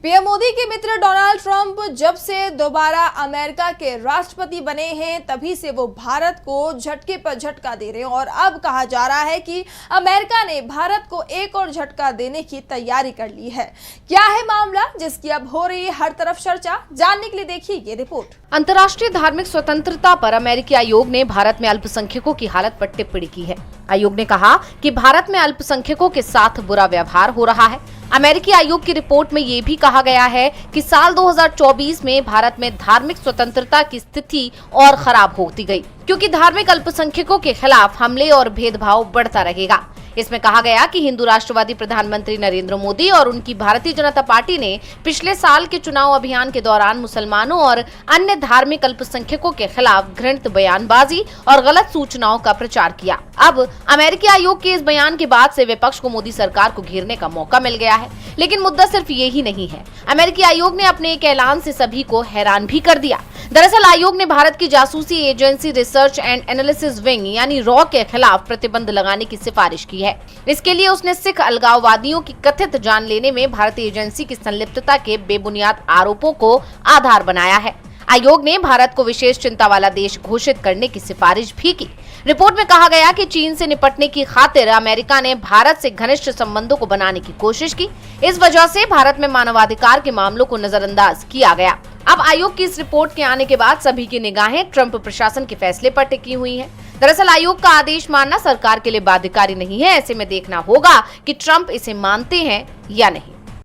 PM Modi के मित्र Donald Trump जब से दोबारा अमेरिका के राष्ट्रपति बने हैं तभी से वो भारत को झटके पर झटका दे रहे हैं और अब कहा जा रहा है कि अमेरिका ने भारत को एक और झटका देने की तैयारी कर ली है। क्या है मामला जिसकी अब हो रही है हर तरफ चर्चा, जानने के लिए देखिए ये रिपोर्ट। अंतर्राष्ट्रीय धार्मिक स्वतंत्रता पर अमेरिकी आयोग ने भारत में अल्पसंख्यकों की हालत पर टिप्पणी की है। आयोग ने कहा कि भारत में अल्पसंख्यकों के साथ बुरा व्यवहार हो रहा है। अमेरिकी आयोग की रिपोर्ट में ये भी कहा गया है कि साल 2024 में भारत में धार्मिक स्वतंत्रता की स्थिति और खराब होती गई, क्योंकि धार्मिक अल्पसंख्यकों के खिलाफ हमले और भेदभाव बढ़ता रहेगा। इसमें कहा गया कि हिंदू राष्ट्रवादी प्रधानमंत्री नरेंद्र मोदी और उनकी भारतीय जनता पार्टी ने पिछले साल के चुनाव अभियान के दौरान मुसलमानों और अन्य धार्मिक अल्पसंख्यकों के खिलाफ घृणित बयानबाजी और गलत सूचनाओं का प्रचार किया। अब अमेरिकी आयोग के इस बयान के बाद से विपक्ष को मोदी सरकार को घेरने का मौका मिल गया है। लेकिन मुद्दा सिर्फ ये ही नहीं है। अमेरिकी आयोग ने अपने एक ऐलान से सभी को हैरान भी कर दिया। दरअसल आयोग ने भारत की जासूसी agency research and analysis wing यानी रॉ के खिलाफ प्रतिबंध लगाने की सिफारिश की है। इसके लिए उसने सिख अलगाववादियों की कथित जान लेने में भारतीय एजेंसी की संलिप्तता के बेबुनियाद आरोपों को आधार बनाया है। आयोग ने भारत को विशेष चिंता वाला देश घोषित करने की सिफारिश भी की। रिपोर्ट में कहा गया कि चीन से निपटने की खातिर अमेरिका ने भारत से घनिष्ठ संबंधों को बनाने की कोशिश की। इस वजह से भारत में मानवाधिकार के मामलों को नजरअंदाज किया गया। अब आयोग की इस रिपोर्ट के आने के बाद सभी की निगाहें ट्रंप प्रशासन के फैसले पर टिकी हुई हैं। दरअसल आयोग का आदेश मानना सरकार के लिए बाध्यकारी नहीं है। ऐसे में देखना होगा कि ट्रंप इसे मानते हैं या नहीं।